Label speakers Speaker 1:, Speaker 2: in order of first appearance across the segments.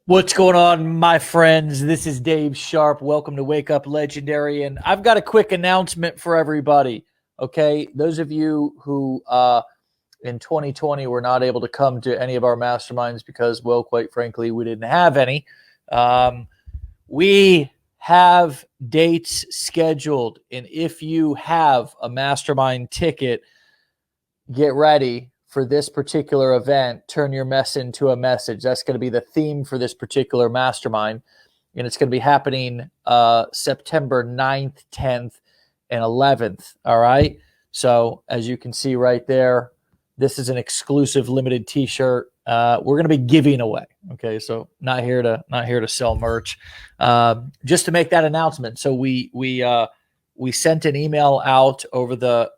Speaker 1: What's going on, my friends? This is Dave Sharpe. Welcome to Wake Up Legendary. And I've got a quick announcement for everybody. Okay. Those of you who in 2020 were not able to come to any of our masterminds because, well, quite frankly, we didn't have any. We have dates scheduled. And if you have a mastermind ticket, get ready for this particular event. Turn your mess into a message. That's going to be the theme for this particular mastermind. And it's going to be happening September 9th, 10th, and 11th. All right. So as you can see right there, this is an exclusive limited t-shirt. We're going to be giving away. Okay. So not here to sell merch. Just to make that announcement. So we sent an email out over the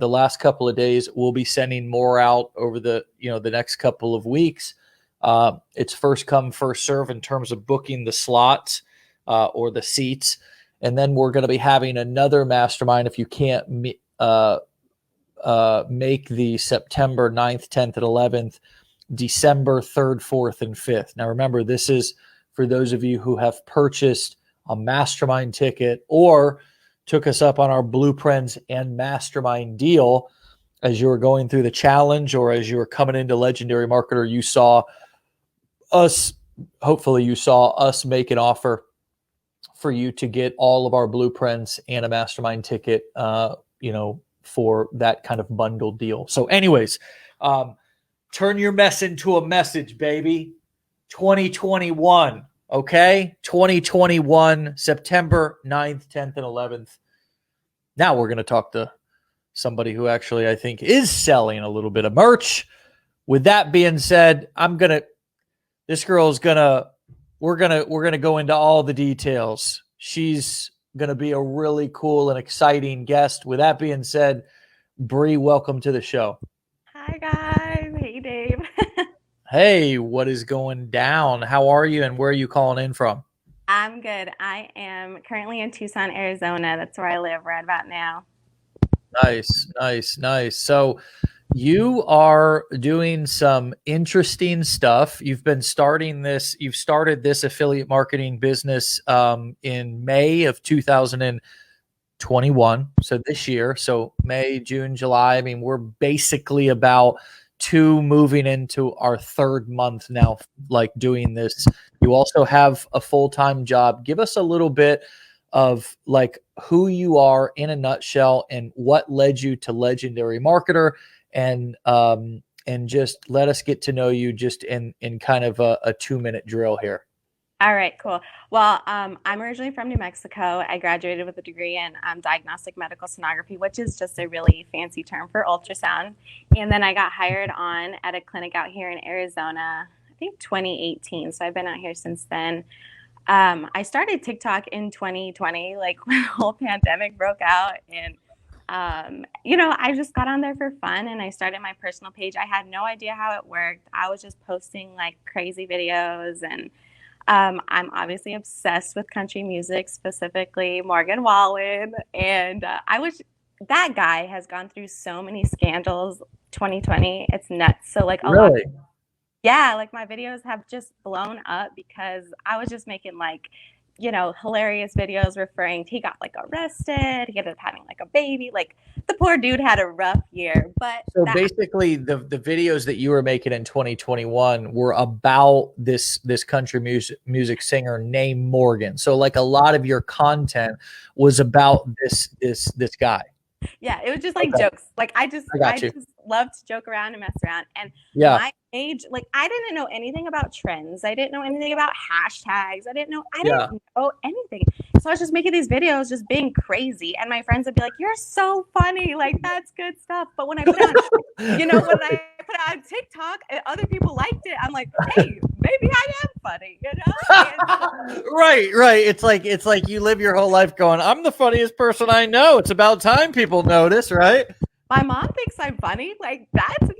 Speaker 1: last couple of days. We'll be sending more out over the next couple of weeks. It's first come, first serve in terms of booking the slots or the seats. And then we're going to be having another mastermind if you can't make the September 9th, 10th, and 11th, December 3rd, 4th, and 5th. Now remember, this is for those of you who have purchased a mastermind ticket or took us up on our blueprints and mastermind deal as you were going through the challenge, or as you were coming into Legendary Marketer, you saw us make an offer for you to get all of our blueprints and a mastermind ticket, for that kind of bundled deal. So anyways, turn your mess into a message, baby. 2021. Okay, 2021, September 9th, 10th, and 11th. Now we're going to talk to somebody who actually I think is selling a little bit of merch. With that being said, we're going to go into all the details. She's going to be a really cool and exciting guest. With that being said, Bree, welcome to the show.
Speaker 2: Hi, guys. Hey, Dave.
Speaker 1: Hey, what is going down? How are you and where are you calling in from?
Speaker 2: I'm good. I am currently in Tucson, Arizona. That's where I live right about now.
Speaker 1: Nice. So you are doing some interesting stuff. You've started this affiliate marketing business in May of 2021. So this year, so May, June, July. I mean, we're basically about moving into our third month now, like doing this. You also have a full-time job. Give us a little bit of like who you are in a nutshell and what led you to Legendary Marketer, and just let us get to know you just in kind of a 2-minute drill here.
Speaker 2: All right, cool. Well, I'm originally from New Mexico. I graduated with a degree in diagnostic medical sonography, which is just a really fancy term for ultrasound. And then I got hired on at a clinic out here in Arizona, I think 2018. So I've been out here since then. I started TikTok in 2020, like when the whole pandemic broke out. And, I just got on there for fun and I started my personal page. I had no idea how it worked. I was just posting like crazy videos, and I'm obviously obsessed with country music, specifically Morgan Wallen. And that guy has gone through so many scandals 2020. It's nuts. So like
Speaker 1: Really?
Speaker 2: yeah, like my videos have just blown up because I was just making hilarious videos referring to he got like arrested, he ended up having like a baby. Like the poor dude had a rough year. But
Speaker 1: So basically the videos that you were making in 2021 were about this country music singer named Morgan. So like a lot of your content was about this guy.
Speaker 2: yeah, it was just like
Speaker 1: Okay.
Speaker 2: jokes. Like I
Speaker 1: got you.
Speaker 2: just love to joke around and mess around. And
Speaker 1: Yeah.
Speaker 2: my age, like I didn't know anything about trends. I didn't know anything about hashtags. I didn't know anything. So I was just making these videos, just being crazy. And my friends would be like, "You're so funny. Like that's good stuff." But when I put on, when I put it on TikTok and other people liked it, I'm like, "Hey, maybe I am funny," And,
Speaker 1: Right. It's like you live your whole life going, I'm the funniest person I know. It's about time people notice, right?
Speaker 2: my mom thinks I'm funny. Like that's enough.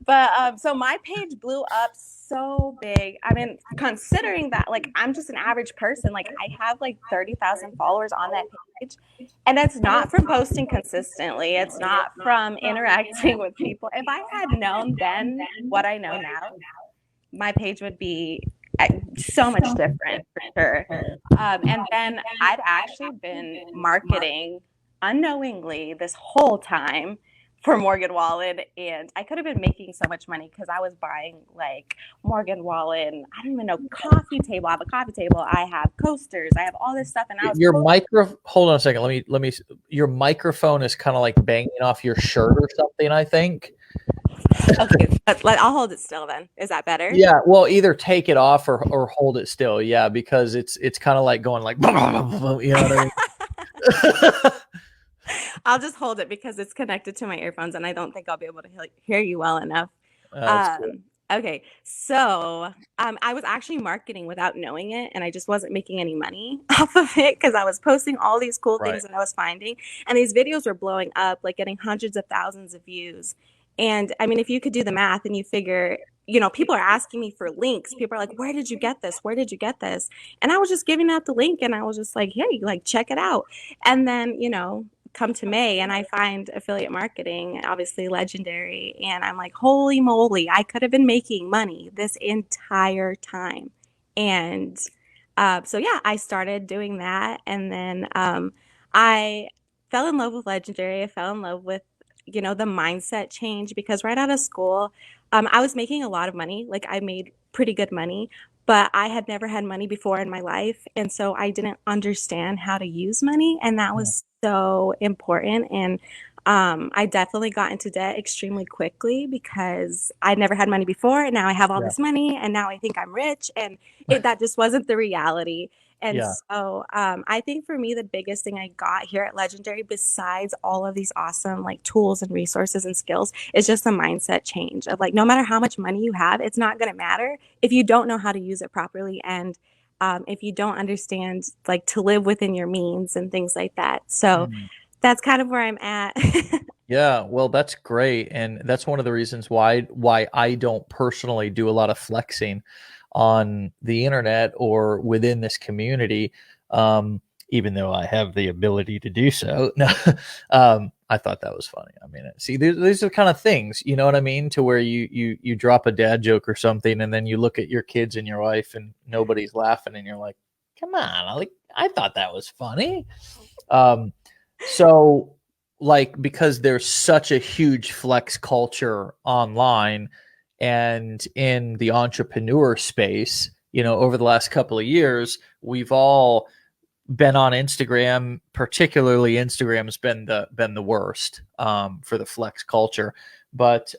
Speaker 2: But so my page blew up so big. I mean, considering that, like, I'm just an average person. Like, I have like 30,000 followers on that page, and that's not from posting consistently. It's not from interacting with people. If I had known then what I know now, my page would be so much different for sure. And then I'd actually been marketing unknowingly this whole time for Morgan Wallen, and I could have been making so much money because I was buying like Morgan Wallen, I don't even know, coffee table. I have a coffee table, I have coasters, I have all this stuff, and I was
Speaker 1: Hold on a second. Let me your microphone is kind of like banging off your shirt or something, I think.
Speaker 2: okay, but I'll hold it still then. Is that better?
Speaker 1: Yeah, well, either take it off or hold it still. Yeah, because it's kind of like going like, you know what I mean?
Speaker 2: I'll just hold it because it's connected to my earphones, and I don't think I'll be able to hear you well enough.
Speaker 1: Cool.
Speaker 2: Okay, so I was actually marketing without knowing it, and I just wasn't making any money off of it because I was posting all these cool things that I was finding, and these videos were blowing up, like getting hundreds of thousands of views. And I mean, if you could do the math and you figure, people are asking me for links. People are like, "Where did you get this? Where did you get this?" And I was just giving out the link, and I was just like, "Hey, like check it out." And then, come to May and I find affiliate marketing obviously legendary, and I'm like, holy moly, I could have been making money this entire time. And so yeah, I started doing that, and then I fell in love with legendary. I fell in love with the mindset change, because right out of school I was making a lot of money. Like, I made pretty good money, but I had never had money before in my life. And so I didn't understand how to use money. And that was so important. And I definitely got into debt extremely quickly because I'd never had money before. And now I have all
Speaker 1: Yeah.
Speaker 2: this money, and now I think I'm rich. And that just wasn't the reality. And
Speaker 1: Yeah.
Speaker 2: so I think for me, the biggest thing I got here at Legendary, besides all of these awesome like tools and resources and skills, is just a mindset change of like, no matter how much money you have, it's not going to matter if you don't know how to use it properly. And if you don't understand like to live within your means and things like that. So
Speaker 1: Mm.
Speaker 2: that's kind of where I'm at.
Speaker 1: Yeah, well, that's great, and that's one of the reasons why I don't personally do a lot of flexing on the internet or within this community, even though I have the ability to do so. No, I thought that was funny. I mean, see, these are kind of things, you know what I mean, to where you drop a dad joke or something, and then you look at your kids and your wife, and nobody's laughing, and you're like, "Come on, I thought that was funny." So like, because there's such a huge flex culture online and in the entrepreneur space, over the last couple of years, we've all been on Instagram. Particularly Instagram's been the worst for the flex culture. But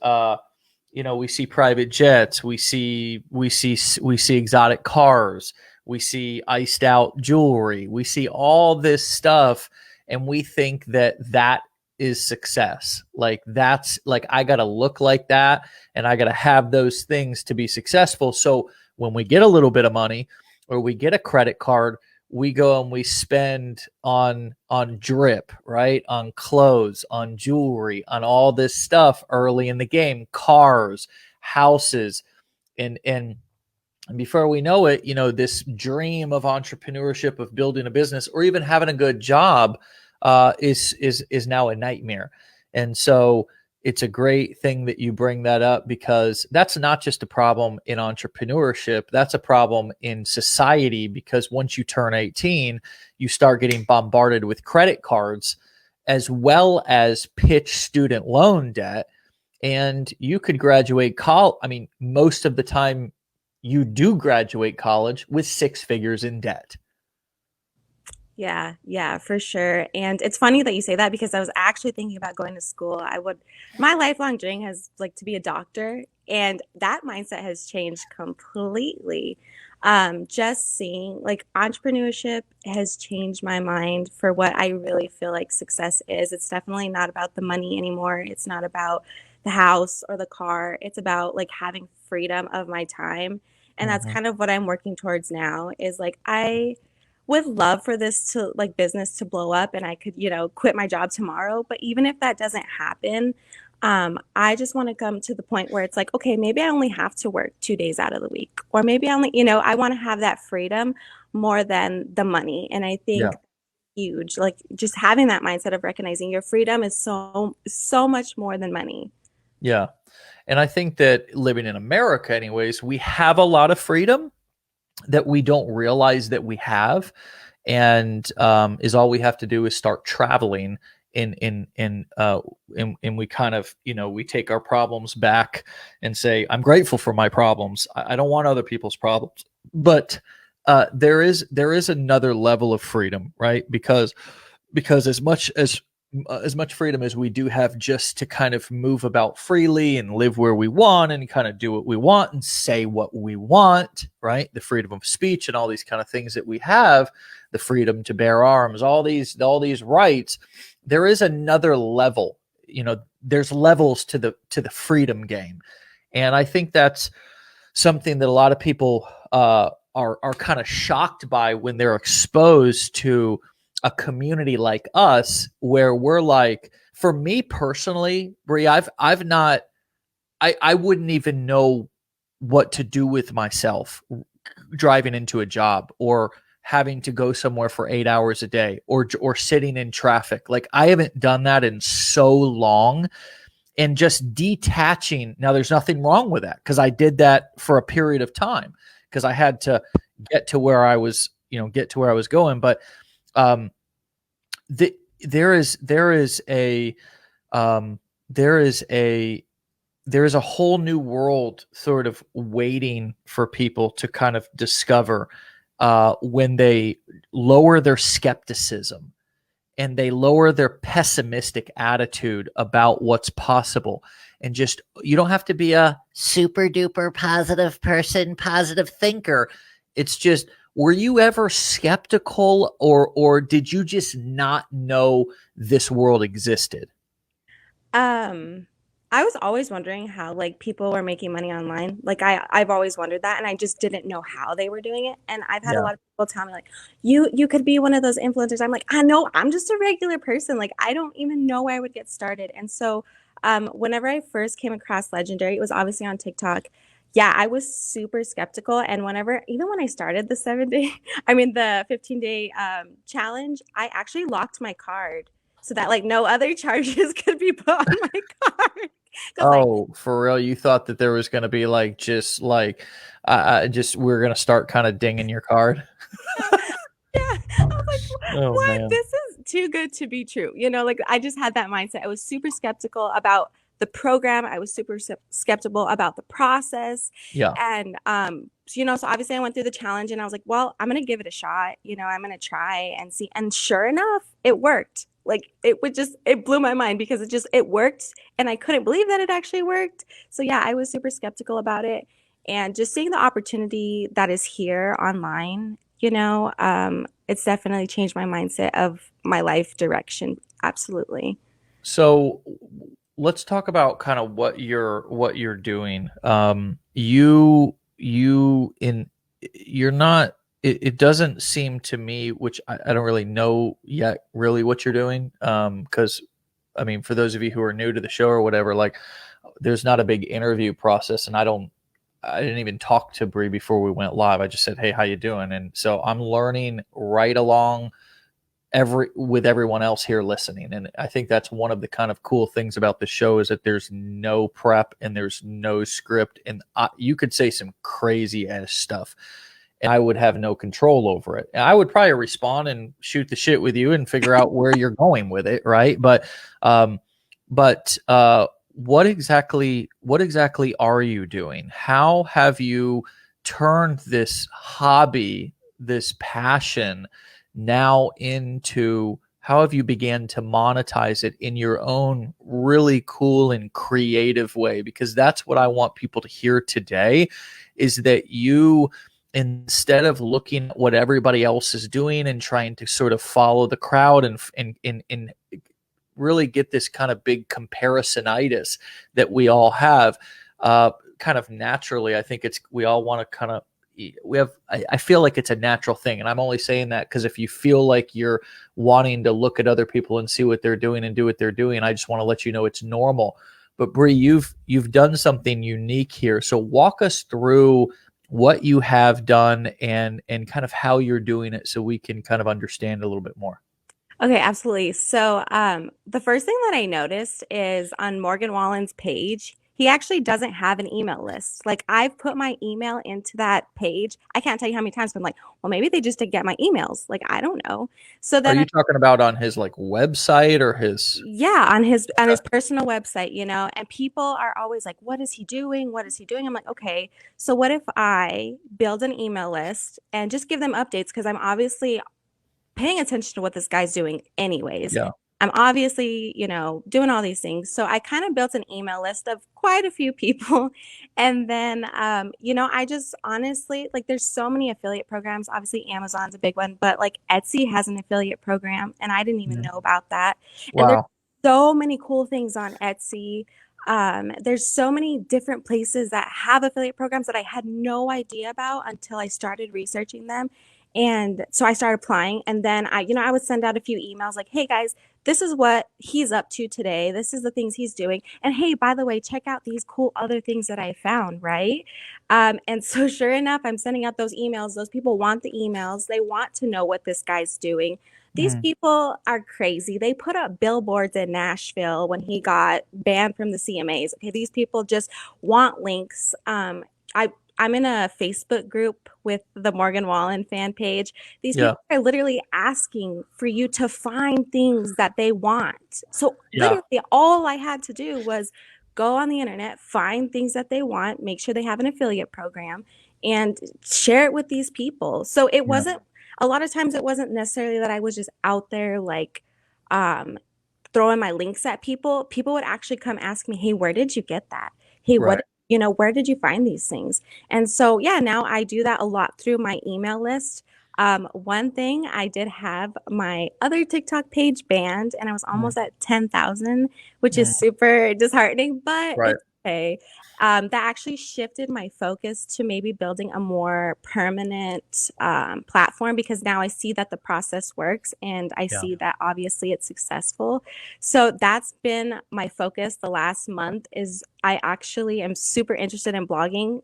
Speaker 1: we see private jets, we see exotic cars, we see iced out jewelry, we see all this stuff, and we think that is success. Like, that's like, I got to look like that, and I got to have those things to be successful. So when we get a little bit of money or we get a credit card, we go and we spend on drip, right? On clothes, on jewelry, on all this stuff early in the game, cars, houses, and before we know it, this dream of entrepreneurship, of building a business or even having a good job, is now a nightmare. And so it's a great thing that you bring that up, because that's not just a problem in entrepreneurship. That's a problem in society, because once you turn 18, you start getting bombarded with credit cards as well as pitch student loan debt. And you could graduate college. I mean, most of the time you do graduate college with 6 figures in debt.
Speaker 2: Yeah, for sure. And it's funny that you say that because I was actually thinking about going to school. My lifelong dream has like to be a doctor, and that mindset has changed completely. Just seeing like entrepreneurship has changed my mind for what I really feel like success is. It's definitely not about the money anymore. It's not about the house or the car. It's about like having freedom of my time. And that's
Speaker 1: Mhm.
Speaker 2: kind of what I'm working towards now, is like I would love for this to like business to blow up and I could, quit my job tomorrow. But even if that doesn't happen, I just want to come to the point where it's like, okay, maybe I only have to work 2 days out of the week, or maybe I only, I want to have that freedom more than the money. And I
Speaker 1: Yeah.
Speaker 2: think huge, like just having that mindset of recognizing your freedom is so, so much more than money.
Speaker 1: Yeah. And I think that living in America anyways, we have a lot of freedom, that we don't realize that we have, and is all we have to do is start traveling and we kind of, we take our problems back and say, I'm grateful for my problems. I don't want other people's problems. But there is another level of freedom, right? Because as much freedom as we do have just to kind of move about freely and live where we want and kind of do what we want and say what we want, right? The freedom of speech and all these kind of things that we have, the freedom to bear arms, all these rights. There is another level. There's levels to the freedom game, and I think that's something that a lot of people are kind of shocked by when they're exposed to a community like us, where we're like, for me personally, Brie, I've not, I wouldn't even know what to do with myself driving into a job or having to go somewhere for 8 hours a day or sitting in traffic. Like, I haven't done that in so long. And just detaching. Now, there's nothing wrong with that, because I did that for a period of time because I had to get to where I was going. But there is a whole new world sort of waiting for people to kind of discover when they lower their skepticism and they lower their pessimistic attitude about what's possible. And just, you don't have to be a super duper positive person, positive thinker. It's just, were you ever skeptical, or did you just not know this world existed?
Speaker 2: I was always wondering how like people were making money online. Like I've always wondered that, and I just didn't know how they were doing it. And I've had a
Speaker 1: Yeah.
Speaker 2: lot of people tell me like, you could be one of those influencers. I'm like, I know, I'm just a regular person. Like, I don't even know where I would get started. And so whenever I first came across Legendary, it was obviously on TikTok. Yeah, I was super skeptical. And even when I started the 7 day, I mean the 15-day challenge, I actually locked my card so that like no other charges could be put on my card. Because like,
Speaker 1: Oh, for real? You thought that there was going to be like, just we're going to start kind of dinging your card?
Speaker 2: yeah, I was like,
Speaker 1: Oh,
Speaker 2: what?
Speaker 1: man.
Speaker 2: This is too good to be true. Like I just had that mindset. I was super skeptical about the program. I was super skeptical about the process.
Speaker 1: Yeah.
Speaker 2: And so obviously I went through the challenge and I was like, well, I'm gonna give it a shot. I'm gonna try and see. And sure enough, it worked. Like it blew my mind because it worked and I couldn't believe that it actually worked. So yeah, I was super skeptical about it. And just seeing the opportunity that is here online, it's definitely changed my mindset of my life direction. Absolutely.
Speaker 1: So let's talk about kind of what you're doing. You're not. It doesn't seem to me, which I don't really know yet, really what you're doing. Because I mean, for those of you who are new to the show or whatever, like, there's not a big interview process, and I didn't even talk to Bree before we went live. I just said, "Hey, how you doing?" And so I'm learning right along with everyone else here listening. And I think that's one of the kind of cool things about the show, is that there's no prep and there's no script, and you could say some crazy ass stuff and I would have no control over it. And I would probably respond and shoot the shit with you and figure out where you're going with it, right? But what exactly are you doing? How have you turned this hobby, this passion, now into, how have you began to monetize it in your own really cool and creative way? Because that's what I want people to hear today, is that you, instead of looking at what everybody else is doing and trying to sort of follow the crowd and really get this kind of big comparisonitis that we all have, kind of naturally. I think we all want to kind of, I feel like it's a natural thing. And I'm only saying that because if you feel like you're wanting to look at other people and see what they're doing and do what they're doing, I just want to let you know it's normal. But Bree, you've done something unique here. So walk us through what you have done and kind of how you're doing it, so we can kind of understand a little bit more.
Speaker 2: Okay, absolutely. So, the first thing that I noticed is on Morgan Wallen's page, he actually doesn't have an email list. Like I've put my email into that page. I can't tell you how many times I'm like, well, maybe they just didn't get my emails. Like I don't know. So
Speaker 1: Are
Speaker 2: then
Speaker 1: you talking about on his like website or his?
Speaker 2: yeah, on his personal website, you know, and people are always like, what is he doing? What is he doing? I'm like, okay, so what if I build an email list and just give them updates? Because I'm obviously paying attention to what this guy's doing anyways.
Speaker 1: Yeah.
Speaker 2: I'm obviously, you know, doing all these things. So I kind of built an email list of quite a few people. And then, you know, I just honestly, like, there's so many affiliate programs. Obviously, Amazon's a big one, but like Etsy has an affiliate program, and I didn't even know about that. And there's
Speaker 1: Wow.
Speaker 2: so many cool things on Etsy. There's so many different places that have affiliate programs that I had no idea about until I started researching them. And so I started applying, and then I would send out a few emails like, hey guys, this is what he's up to today. This is the things he's doing. And hey, by the way, check out these cool other things that I found, right? And so sure enough, I'm sending out those emails. Those people want the emails. They want to know what this guy's doing. These
Speaker 1: Mm.
Speaker 2: people are crazy. They put up billboards in Nashville when he got banned from the CMAs. Okay, these people just want links. I'm in a Facebook group with the Morgan Wallen fan page. These
Speaker 1: Yeah.
Speaker 2: people are literally asking for you to find things that they want. So
Speaker 1: Yeah.
Speaker 2: literally all I had to do was go on the internet, find things that they want, make sure they have an affiliate program, and share it with these people. So it
Speaker 1: Yeah.
Speaker 2: wasn't a lot of times it wasn't necessarily that I was just out there like throwing my links at people. People would actually come ask me, hey, where did you get that? Hey,
Speaker 1: Right.
Speaker 2: where did you find these things? And so, yeah, now I do that a lot through my email list. One thing, I did have my other TikTok page banned, and I was
Speaker 1: Mm.
Speaker 2: almost at 10,000, which
Speaker 1: Mm.
Speaker 2: is super disheartening, but
Speaker 1: Right.
Speaker 2: it's okay. That actually shifted my focus to maybe building a more permanent platform, because now I see that the process works and I
Speaker 1: Yeah.
Speaker 2: see that obviously it's successful. So that's been my focus the last month. Is I actually am super interested in blogging.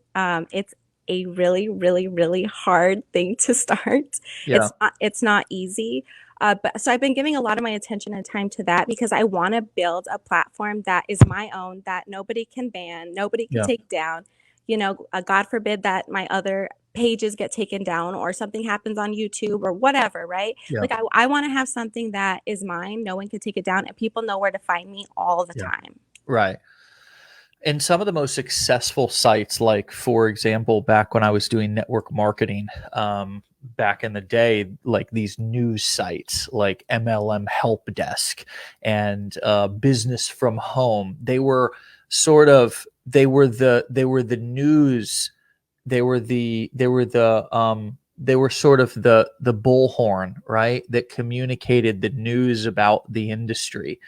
Speaker 2: It's a really, really, really hard thing to start.
Speaker 1: Yeah.
Speaker 2: It's not easy. But so I've been giving a lot of my attention and time to that because I want to build a platform that is my own, that nobody can ban, nobody can
Speaker 1: Yeah.
Speaker 2: take down. You know, God forbid that my other pages get taken down or something happens on YouTube or whatever, right?
Speaker 1: Yeah.
Speaker 2: Like I want to have something that is mine. No one can take it down, and people know where to find me all the
Speaker 1: Yeah.
Speaker 2: time.
Speaker 1: Right. And some of the most successful sites, like for example, back when I was doing network marketing, back in the day, like these news sites like MLM Help Desk and Business from Home, they were sort of they were the news, they were sort of the bullhorn, right? That communicated the news about the industry.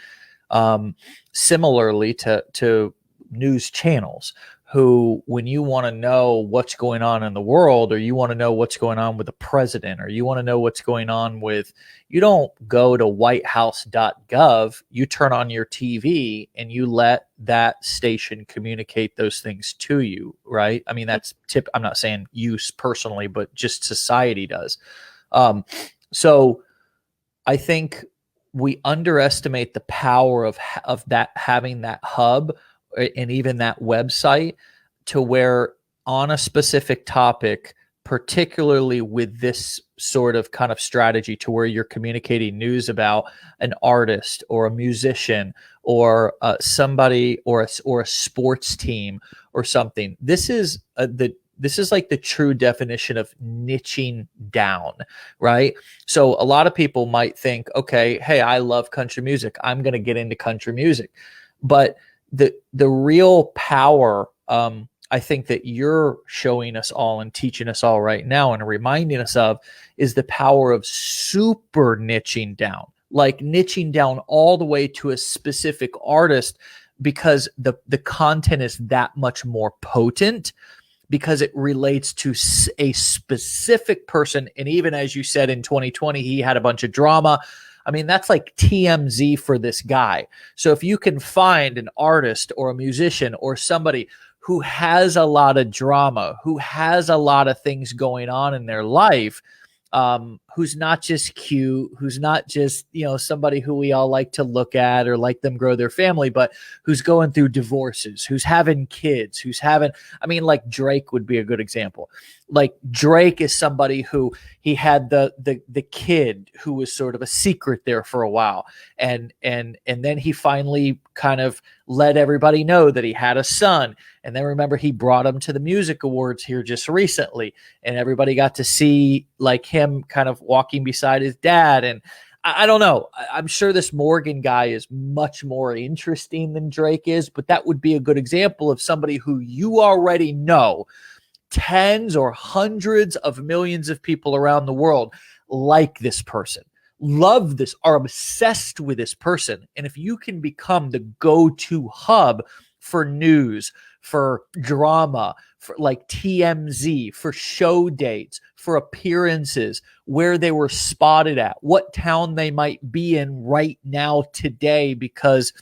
Speaker 1: Similarly to news channels, who, when you want to know what's going on in the world, or you want to know what's going on with the president, or you want to know what's going on with, you don't go to whitehouse.gov, you turn on your TV and you let that station communicate those things to you, right? I mean, that's I'm not saying you personally, but just society does. So I think we underestimate the power of that, having that hub and even that website, to where on a specific topic, particularly with this sort of kind of strategy, to where you're communicating news about an artist or a musician or somebody or a sports team or something. This is like the true definition of niching down, right? So a lot of people might think, okay, hey, I love country music, I'm going to get into country music. But the real power, I think, that you're showing us all and teaching us all right now and reminding us of, is the power of super niching down, like niching down all the way to a specific artist, because the content is that much more potent, because it relates to a specific person. And even as you said, in 2020, he had a bunch of drama. I mean, that's like TMZ for this guy. So if you can find an artist or a musician or somebody who has a lot of drama, who has a lot of things going on in their life, who's not just cute, who's not just, somebody who we all like to look at or like them grow their family, but who's going through divorces, who's having kids, like Drake would be a good example. Like Drake is somebody who he had the kid who was sort of a secret there for a while. And then he finally kind of let everybody know that he had a son. And then remember, he brought him to the music awards here just recently, and everybody got to see like him kind of walking beside his dad. And I don't know. I'm sure this Morgan guy is much more interesting than Drake is, but that would be a good example of somebody who you already know. Tens or hundreds of millions of people around the world like this person, love this, are obsessed with this person. And if you can become the go-to hub for news, for drama, for like TMZ, for show dates, for appearances, where they were spotted at, what town they might be in right now today, because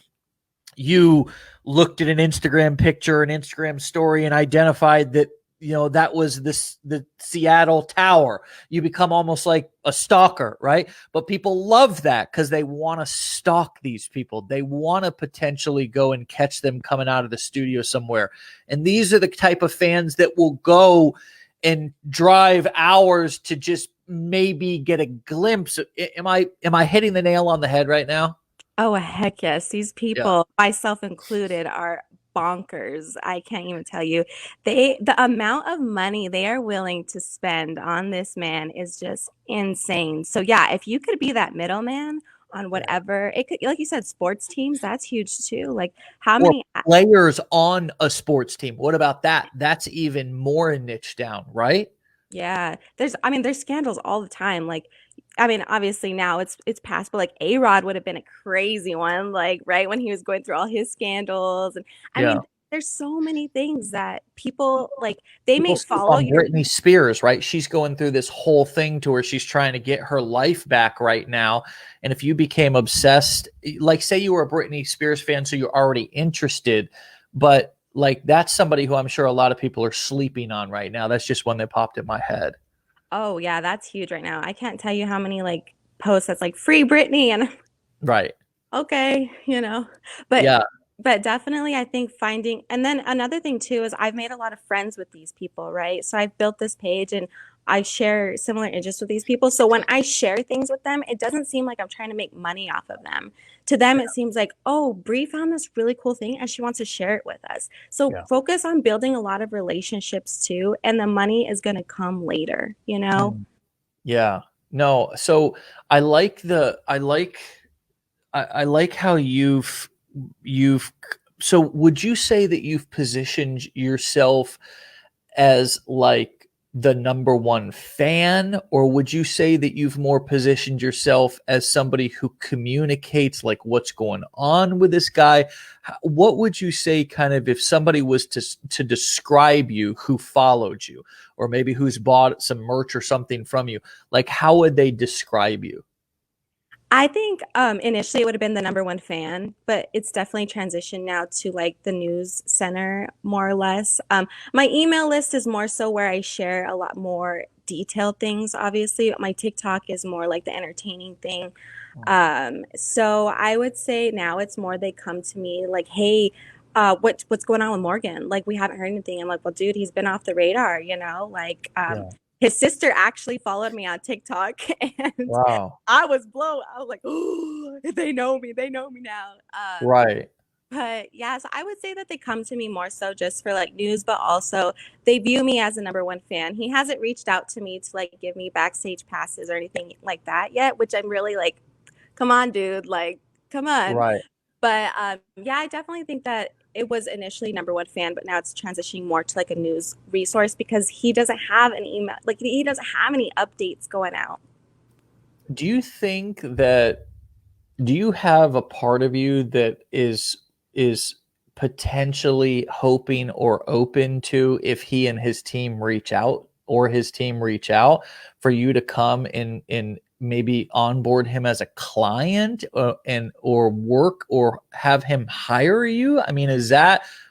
Speaker 1: you looked at an Instagram picture, an Instagram story, and identified that that was the Seattle Tower. You become almost like a stalker, right? But people love that because they want to stalk these people. They want to potentially go and catch them coming out of the studio somewhere. And these are the type of fans that will go and drive hours to just maybe get a glimpse. Am I hitting the nail on the head right now?
Speaker 2: Oh, heck yes. These people, myself included, are bonkers. I can't even tell you. The amount of money they are willing to spend on this man is just insane. So yeah, if you could be that middleman on whatever, it could, like you said, sports teams, that's huge too. Like how
Speaker 1: Or
Speaker 2: many
Speaker 1: players on a sports team. What about that? That's even more niche down, right?
Speaker 2: Yeah, there's scandals all the time. Like, obviously now it's past, but like A-Rod would have been a crazy one, like right when he was going through all his scandals. And
Speaker 1: Yeah.
Speaker 2: there's so many things that people like they
Speaker 1: People
Speaker 2: may
Speaker 1: sleep
Speaker 2: follow
Speaker 1: on
Speaker 2: your
Speaker 1: Britney Spears, right? She's going through this whole thing to where she's trying to get her life back right now. And if you became obsessed, like say you were a Britney Spears fan, so you're already interested, but like that's somebody who I'm sure a lot of people are sleeping on right now. That's just one that popped in my head.
Speaker 2: Oh yeah, that's huge right now. I can't tell you how many like posts that's like free Britney and
Speaker 1: Right.
Speaker 2: okay, but
Speaker 1: Yeah.
Speaker 2: but definitely I think finding, and then another thing too is I've made a lot of friends with these people, right? So I've built this page and I share similar interests with these people. So when I share things with them, it doesn't seem like I'm trying to make money off of them. To them, it seems like, oh, Bree found this really cool thing and she wants to share it with us. So
Speaker 1: Yeah.
Speaker 2: focus on building a lot of relationships too, and the money is going to come later,
Speaker 1: Yeah. No. So I like I like how you've so would you say that you've positioned yourself as like the number one fan, or would you say that you've more positioned yourself as somebody who communicates like what's going on with this guy? What would you say, kind of, if somebody was to describe you, who followed you, or maybe who's bought some merch or something from you, like how would they describe you?
Speaker 2: I think initially it would have been the number one fan, but it's definitely transitioned now to like the news center more or less. My email list is more so where I share a lot more detailed things, obviously. My TikTok is more like the entertaining thing. So I would say now it's more they come to me like, hey, what's going on with Morgan? Like we haven't heard anything. I'm like, well, dude, he's been off the radar, like
Speaker 1: Yeah.
Speaker 2: his sister actually followed me on TikTok and
Speaker 1: Wow.
Speaker 2: I was blown. I was like, oh, they know me. They know me now.
Speaker 1: Right.
Speaker 2: But yeah, so I would say that they come to me more so just for like news, but also they view me as a number one fan. He hasn't reached out to me to like give me backstage passes or anything like that yet, which I'm really like, come on, dude, like, come on.
Speaker 1: Right.
Speaker 2: But yeah, I definitely think that it was initially number one fan, but now it's transitioning more to like a news resource because he doesn't have an email, like he doesn't have any updates going out.
Speaker 1: Do you think that do you have a part of you that is potentially hoping or open to, if he and his team reach out, or his team reach out, for you to come and maybe onboard him as a client, or work, or have him hire you? I mean,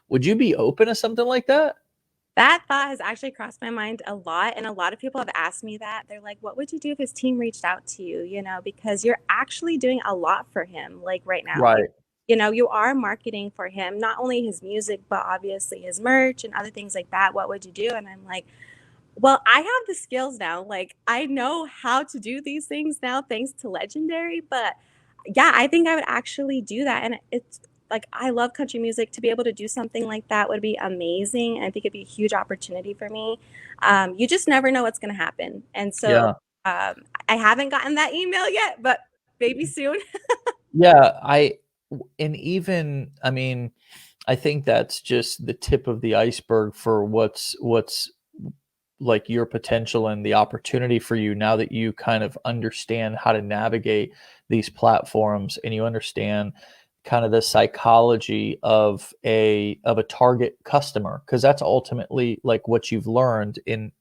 Speaker 1: would you be open to something like that?
Speaker 2: That thought has actually crossed my mind a lot. And a lot of people have asked me that. They're like, what would you do if his team reached out to you? You know, because you're actually doing a lot for him, like right now.
Speaker 1: Right.
Speaker 2: You know, you are marketing for him, not only his music, but obviously his merch and other things like that. What would you do? And I'm like, well, I have the skills now. Like, I know how to do these things now, thanks to Legendary. But yeah, I think I would actually do that. And it's like, I love country music. To be able to do something like that would be amazing. I think it'd be a huge opportunity for me. You just never know what's going to happen. And so
Speaker 1: Yeah.
Speaker 2: I haven't gotten that email yet, but maybe soon.
Speaker 1: Yeah. And even, I mean, I think that's just the tip of the iceberg for what's like your potential and the opportunity for you now that you kind of understand how to navigate these platforms and you understand kind of the psychology of a target customer, because that's ultimately like what you've learned in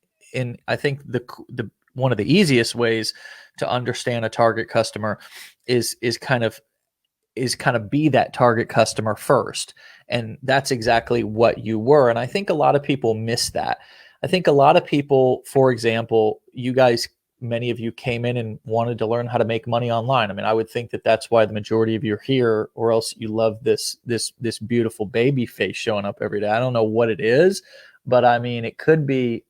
Speaker 1: I think the one of the easiest ways to understand a target customer is kind of be that target customer first. And that's exactly what you were. And I think a lot of people miss that. I think a lot of people, for example, you guys, many of you came in and wanted to learn how to make money online. I mean, I would think that that's why the majority of you are here, or else you love this beautiful baby face showing up every day. I don't know what it is, but I mean, it could be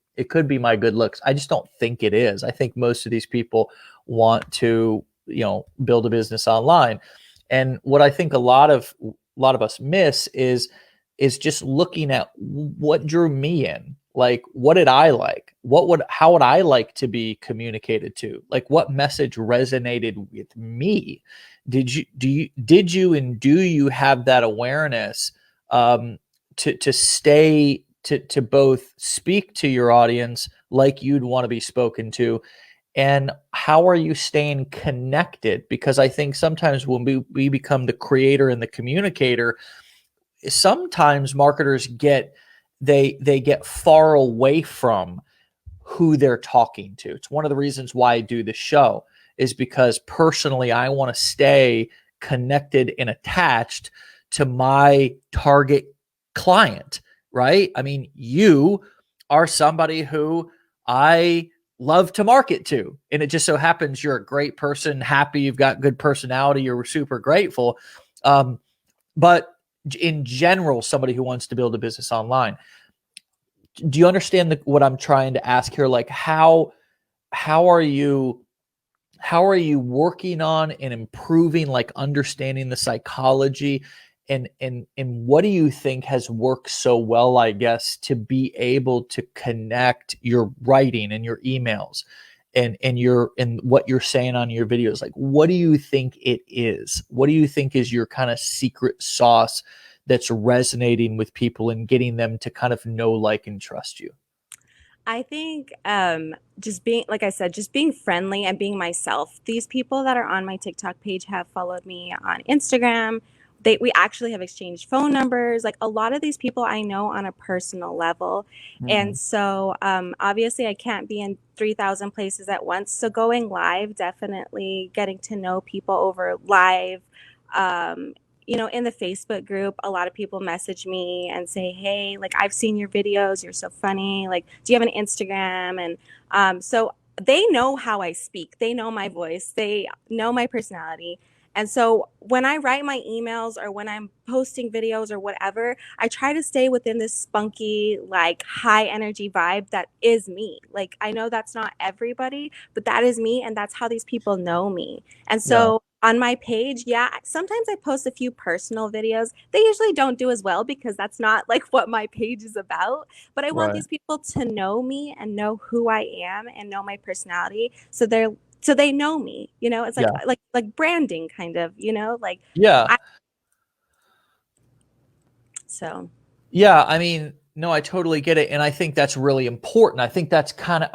Speaker 1: my good looks. I just don't think it is. I think most of these people want to, build a business online. And what I think a lot of us miss is just looking at what drew me in. Like, what did I like? How would I like to be communicated to? Like, what message resonated with me? Did you have that awareness to both speak to your audience like you'd want to be spoken to, and how are you staying connected? Because I think sometimes when we become the creator and the communicator, sometimes marketers get far away from who they're talking to. It's one of the reasons why I do the show, is because personally I want to stay connected and attached to my target client, right? I mean, you are somebody who I love to market to, and it just so happens you're a great person, happy, you've got good personality, you're super grateful. But in general, somebody who wants to build a business online, do you understand what I'm trying to ask here? Like, how are you working on and improving, like understanding the psychology, and what do you think has worked so well, I guess, to be able to connect your writing and your emails and what you're saying on your videos? Like, what do you think it is? What do you think is your kind of secret sauce that's resonating with people and getting them to kind of know, like, and trust you?
Speaker 2: I think just being, like I said, just being friendly and being myself. These people that are on my TikTok page have followed me on Instagram. We actually have exchanged phone numbers. Like, a lot of these people I know on a personal level.
Speaker 1: Mm-hmm.
Speaker 2: And so obviously I can't be in 3,000 places at once. So going live, definitely getting to know people over live. Um, in the Facebook group, a lot of people message me and say, hey, like, I've seen your videos. You're so funny. Like, do you have an Instagram? And so they know how I speak. They know my voice. They know my personality. And so when I write my emails or when I'm posting videos or whatever, I try to stay within this spunky, like, high energy vibe that is me. Like, I know that's not everybody, but that is me. And that's how these people know me. And
Speaker 1: Yeah.
Speaker 2: so on my page, yeah, sometimes I post a few personal videos. They usually don't do as well because that's not like what my page is about. But I want
Speaker 1: Right.
Speaker 2: these people to know me and know who I am and know my personality. So they know me. It's
Speaker 1: Yeah.
Speaker 2: like branding kind of, like
Speaker 1: Yeah.
Speaker 2: I so
Speaker 1: Yeah, I mean, no, I totally get it, and I think that's really important. I think that's kind of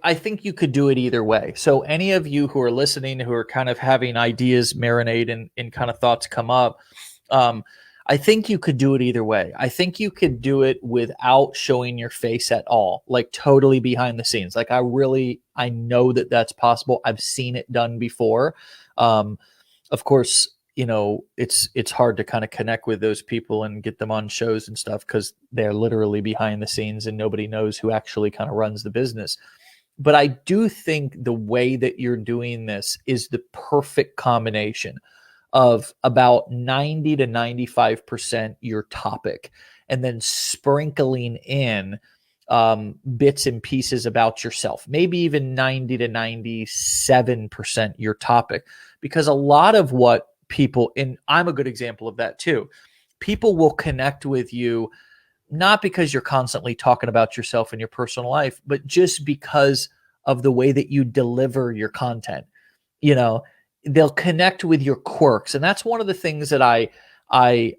Speaker 1: I think you could do it either way. So any of you who are listening, who are kind of having ideas marinate and kind of thoughts come up, I think you could do it either way. I think you could do it without showing your face at all, like totally behind the scenes. Like, I know that that's possible. I've seen it done before. Of course, it's hard to kind of connect with those people and get them on shows and stuff because they're literally behind the scenes and nobody knows who actually kind of runs the business. But I do think the way that you're doing this is the perfect combination of about 90 to 95% your topic, and then sprinkling in bits and pieces about yourself, maybe even 90 to 97% your topic. Because a lot of what people, and I'm a good example of that too, people will connect with you not because you're constantly talking about yourself and your personal life, but just because of the way that you deliver your content. They'll connect with your quirks. And that's one of the things that I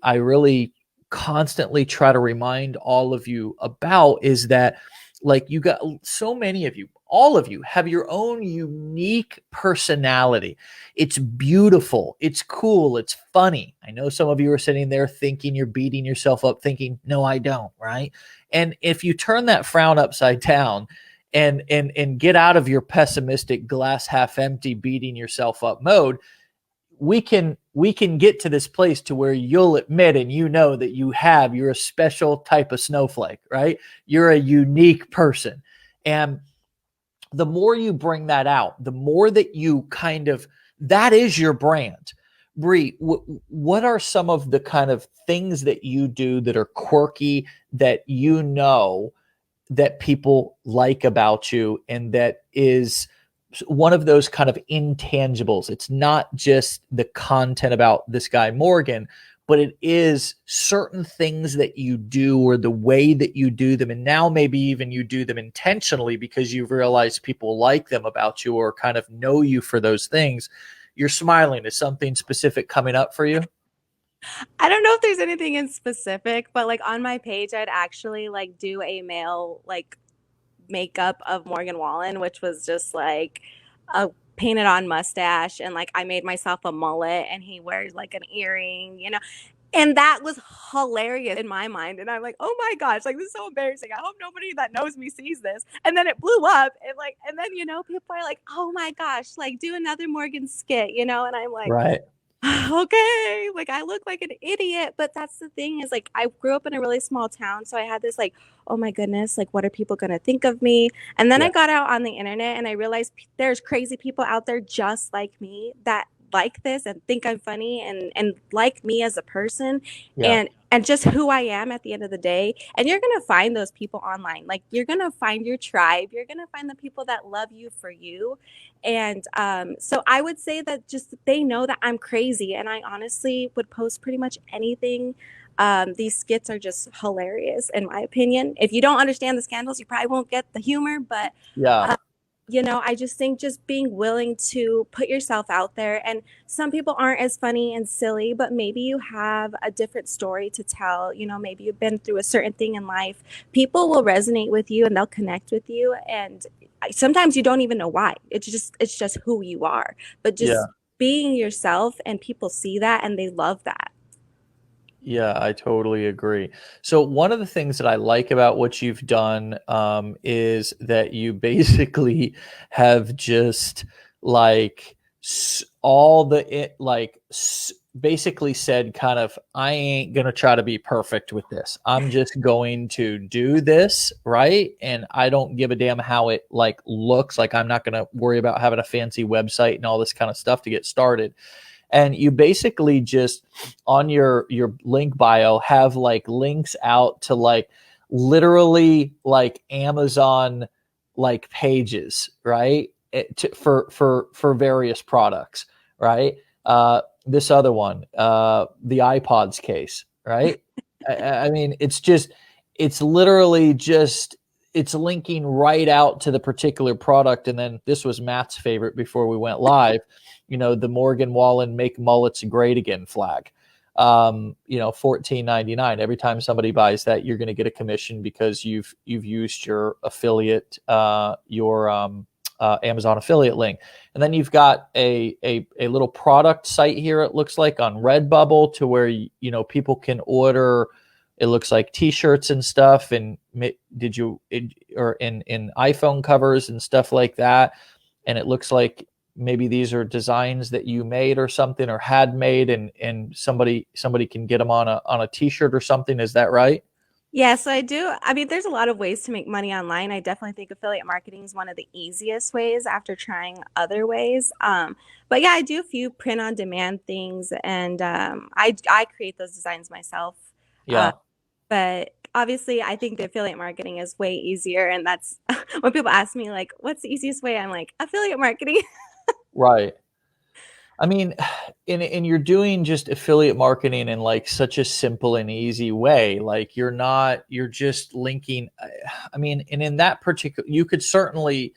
Speaker 1: really constantly try to remind all of you about, is that, like, you got so many of you, all of you have your own unique personality. It's beautiful. It's cool. It's funny. I know some of you are sitting there thinking you're beating yourself up, thinking, no, I don't. Right. And if you turn that frown upside down and get out of your pessimistic glass half empty, beating yourself up mode, we can get to this place to where you'll admit, and that you're a special type of snowflake, right? You're a unique person. And the more you bring that out, the more that you that is your brand. Bree, what are some of the kind of things that you do that are quirky, that that people like about you, and that is one of those kind of intangibles? It's not just the content about this guy, Morgan, but it is certain things that you do, or the way that you do them. And now maybe even you do them intentionally because you've realized people like them about you, or kind of know you for those things. You're smiling. Is something specific coming up for you?
Speaker 2: I don't know if there's anything in specific, but like on my page, I'd actually like do a male like makeup of Morgan Wallen, which was just like a painted on mustache, and like I made myself a mullet and he wears like an earring. And that was hilarious in my mind. And I'm like, oh my gosh, like this is so embarrassing. I hope nobody that knows me sees this. And then it blew up. And then, people are like, oh my gosh, like do another Morgan skit, and I'm like,
Speaker 1: Right.
Speaker 2: okay, like I look like an idiot. But that's the thing, is like I grew up in a really small town. So I had this like, oh my goodness, like what are people going to think of me? And then
Speaker 1: Yeah.
Speaker 2: I got out on the internet and I realized there's crazy people out there just like me that like this and think I'm funny and like me as a person,
Speaker 1: Yeah.
Speaker 2: and just who I am at the end of the day. And you're going to find those people online. Like you're going to find your tribe. You're going to find the people that love you for you. And so I would say that just they know that I'm crazy, and I honestly would post pretty much anything. These skits are just hilarious, in my opinion. If you don't understand the scandals, you probably won't get the humor, but
Speaker 1: Yeah.
Speaker 2: I just think just being willing to put yourself out there. And some people aren't as funny and silly, but maybe you have a different story to tell. Maybe you've been through a certain thing in life. People will resonate with you and they'll connect with you. And sometimes you don't even know why. It's just who you are. But
Speaker 1: Yeah.
Speaker 2: just being yourself, and people see that and they love that.
Speaker 1: Yeah, I totally agree. So one of the things that I like about what you've done is that you basically have just like all basically said kind of, I ain't going to try to be perfect with this. I'm just going to do this, right? And I don't give a damn how it like looks. Like I'm not going to worry about having a fancy website and all this kind of stuff to get started. And you basically just on your link bio have like links out to like literally like Amazon like pages, right? For various products, right? This other one, the iPods case, right? I mean, it's literally just it's linking right out to the particular product. And then this was Matt's favorite before we went live, the Morgan Wallen Make Mullets Great Again flag. $14.99. Every time somebody buys that, you're going to get a commission because you've used your affiliate, Amazon affiliate link. And then you've got a little product site here, it looks like, on Redbubble, to where people can order. It looks like T-shirts and stuff, and or in iPhone covers and stuff like that. And it looks like maybe these are designs that you made or something, or had made, and somebody can get them on a t-shirt or something. Is that right?
Speaker 2: Yeah, so I do. I mean, there's a lot of ways to make money online. I definitely think affiliate marketing is one of the easiest ways after trying other ways. But yeah, I do a few print on demand things, and I create those designs myself. Uh,
Speaker 1: Yeah.
Speaker 2: but obviously, I think the affiliate marketing is way easier, and that's when people ask me like, "What's the easiest way?" I'm like, affiliate marketing.
Speaker 1: Right. I mean, and you're doing just affiliate marketing in like such a simple and easy way. Like you're just linking. I mean, and in that particular, you could certainly.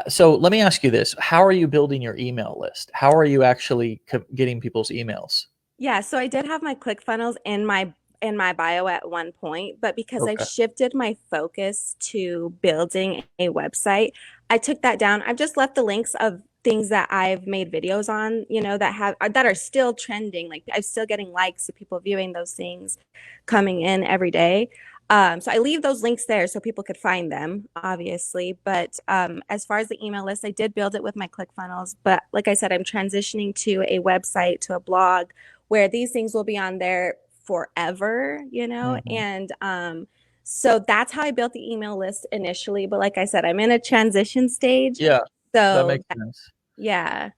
Speaker 1: So let me ask you this: how are you building your email list? How are you actually getting people's emails?
Speaker 2: Yeah, so I did have my ClickFunnels in my bio at one point, but because I've
Speaker 1: Okay.
Speaker 2: shifted my focus to building a website, I took that down. I've just left the links of things that I've made videos on, that are still trending. Like I'm still getting likes of people viewing those things coming in every day. So I leave those links there so people could find them, obviously. But as far as the email list, I did build it with my ClickFunnels. But like I said, I'm transitioning to a website, to a blog where these things will be on there forever,
Speaker 1: Hmm.
Speaker 2: and so that's how I built the email list initially. But like I said, I'm in a transition stage.
Speaker 1: Yeah, that
Speaker 2: So
Speaker 1: makes sense.
Speaker 2: yeah.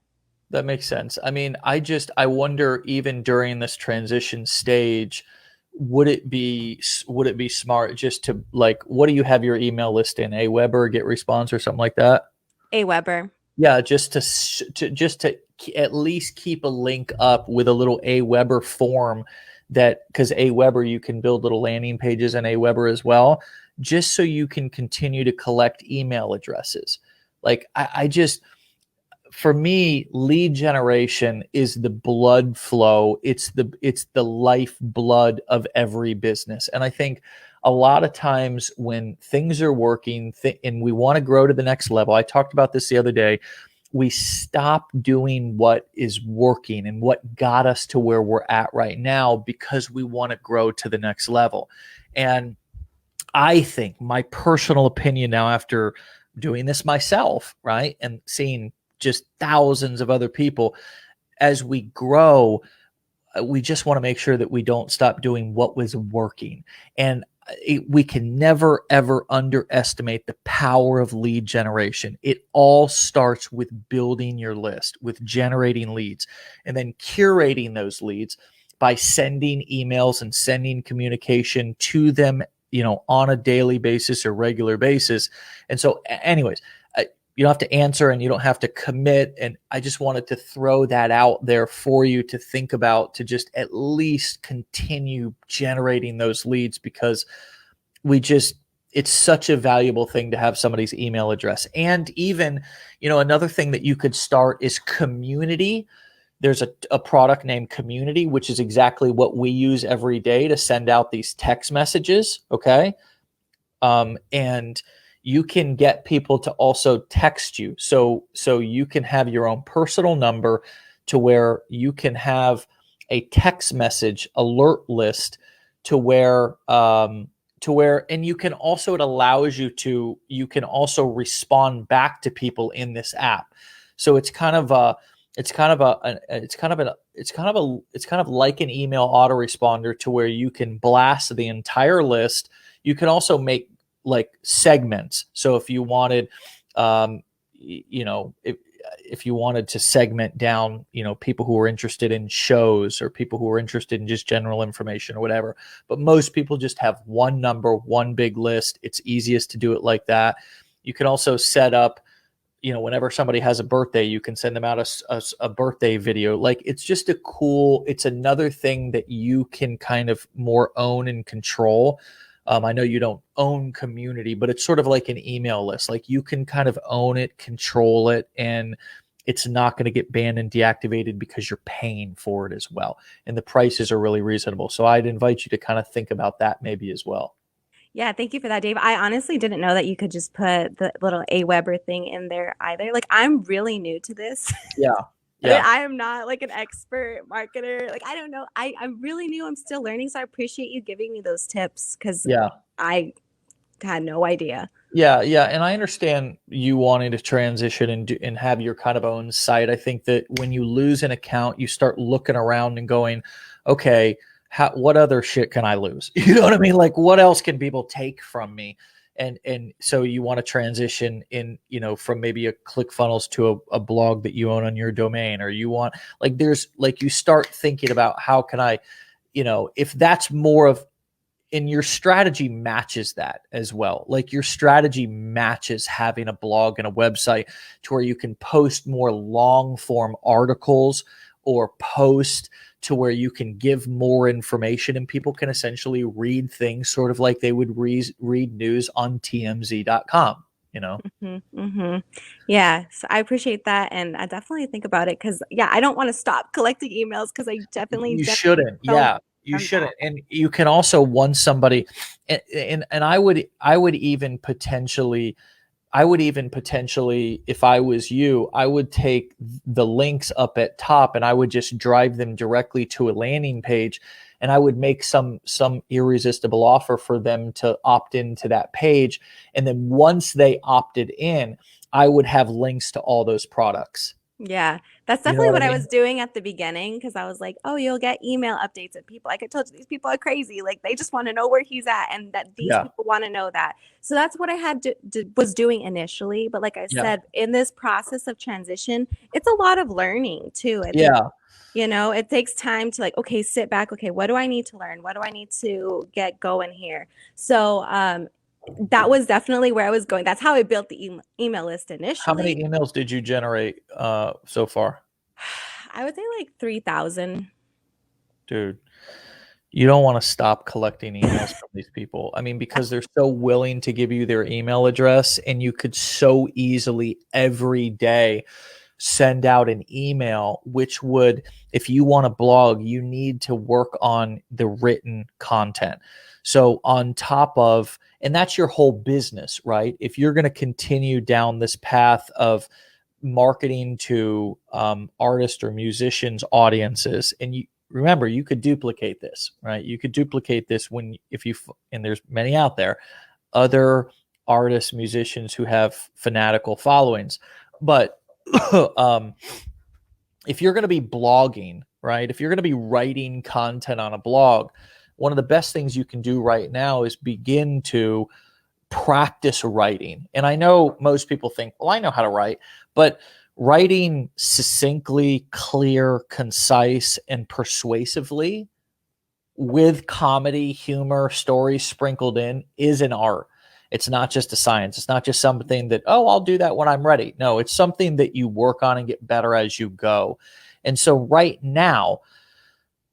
Speaker 1: That makes sense. I mean, I wonder, even during this transition stage, would it be smart just to, like, what do you have your email list in? Aweber, Get Response, or something like that?
Speaker 2: A Weber.
Speaker 1: Yeah, just to at least keep a link up with a little Aweber form, that because Aweber, you can build little landing pages in Aweber as well, just so you can continue to collect email addresses. Like I just, for me, lead generation is the blood flow. It's the lifeblood of every business. And I think a lot of times when things are working, and we want to grow to the next level, I talked about this the other day, we stop doing what is working and what got us to where we're at right now because we want to grow to the next level. And I think, my personal opinion now, after doing this myself, right, and seeing just thousands of other people, as we grow, we just want to make sure that we don't stop doing what was working. And we can never, ever underestimate the power of lead generation. It all starts with building your list, with generating leads, and then curating those leads by sending emails and sending communication to them, on a daily basis or regular basis. And so, anyways, you don't have to answer and you don't have to commit. And I just wanted to throw that out there for you to think about, to just at least continue generating those leads, because it's such a valuable thing to have somebody's email address. And even, another thing that you could start is community. There's a product named Community, which is exactly what we use every day to send out these text messages. Okay. And you can get people to also text you. So you can have your own personal number, to where you can have a text message alert list, to where, and you can also, it allows you can also respond back to people in this app. So it's kind of a, it's kind of a, it's kind of a, it's kind of like an email autoresponder, to where you can blast the entire list. You can also make like segments. So if you wanted, if you wanted to segment down, people who are interested in shows, or people who are interested in just general information or whatever. But most people just have one number, one big list. It's easiest to do it like that. You can also set up, whenever somebody has a birthday, you can send them out a birthday video. Like, it's another thing that you can kind of more own and control. I know you don't own Community, but it's sort of like an email list. Like, you can kind of own it, control it, and it's not going to get banned and deactivated because you're paying for it as well. And the prices are really reasonable. So I'd invite you to kind of think about that maybe as well.
Speaker 2: Yeah, thank you for that, Dave. I honestly didn't know that you could just put the little AWeber thing in there either. Like, I'm really new to this.
Speaker 1: Yeah. Yeah.
Speaker 2: I am not like an expert marketer. Like, I don't know. I'm really new. I'm still learning. So I appreciate you giving me those tips because
Speaker 1: Yeah.
Speaker 2: I had no idea.
Speaker 1: Yeah, yeah, and I understand you wanting to transition and have your kind of own site. I think that when you lose an account, you start looking around and going, okay, what other shit can I lose? You know what I mean? Like, what else can people take from me? And so you want to transition in, from maybe a ClickFunnels to a blog that you own on your domain, or you want there's you start thinking about how can I, if that's more of, and your strategy matches that as well. Like your strategy matches having a blog and a website to where you can post more long form articles, or post to where you can give more information and people can essentially read things sort of like they would read news on tmz.com, you know?
Speaker 2: Yeah, so I appreciate that, and I definitely think about it because, yeah, I don't want to stop collecting emails because I
Speaker 1: You
Speaker 2: definitely
Speaker 1: shouldn't.
Speaker 2: don't
Speaker 1: Yeah, you
Speaker 2: from that.
Speaker 1: shouldn't. And you can also, once somebody, and I would even potentially, if I was you, I would take the links up at top and I would just drive them directly to a landing page, and I would make some irresistible offer for them to opt into that page. And then once they opted in, I would have links to all those products.
Speaker 2: Yeah, that's
Speaker 1: You know
Speaker 2: definitely
Speaker 1: what I
Speaker 2: what I was
Speaker 1: mean?
Speaker 2: doing at the beginning because I was like, oh, you'll get email updates and people. Like I told you, these people are crazy. Like they just want to know where he's at and that these
Speaker 1: Yeah.
Speaker 2: people want to know that. So that's what I was doing initially. But like I
Speaker 1: Yeah.
Speaker 2: said, in this process of transition, it's a lot of learning too. I think,
Speaker 1: Yeah.
Speaker 2: it takes time to like, okay, sit back. Okay, what do I need to learn? What do I need to get going here? So that was definitely where I was going. That's how I built the email list
Speaker 1: How many
Speaker 2: initially.
Speaker 1: emails did you generate so far?
Speaker 2: I would say like 3,000.
Speaker 1: Dude, you don't want to stop collecting emails from these people. I mean, because they're so willing to give you their email address, and you could so easily every day send out an email, which would, if you want to blog, you need to work on the written content. So, on top of, and that's your whole business, right? If you're going to continue down this path of marketing to artists or musicians audiences, and you remember, you could duplicate this, right? You could duplicate this when, if you, and there's many out there, other artists, musicians who have fanatical followings. But um, if you're going to be blogging, right, if you're going to be writing content on a blog, one of the best things you can do right now is begin to practice writing. And I know most people think, well, I know how to write, but writing succinctly, clear, concise, and persuasively with comedy, humor, stories sprinkled in is an art. It's not just a science. It's not just something that, oh, I'll do that when I'm ready. No, it's something that you work on and get better as you go. And so right now,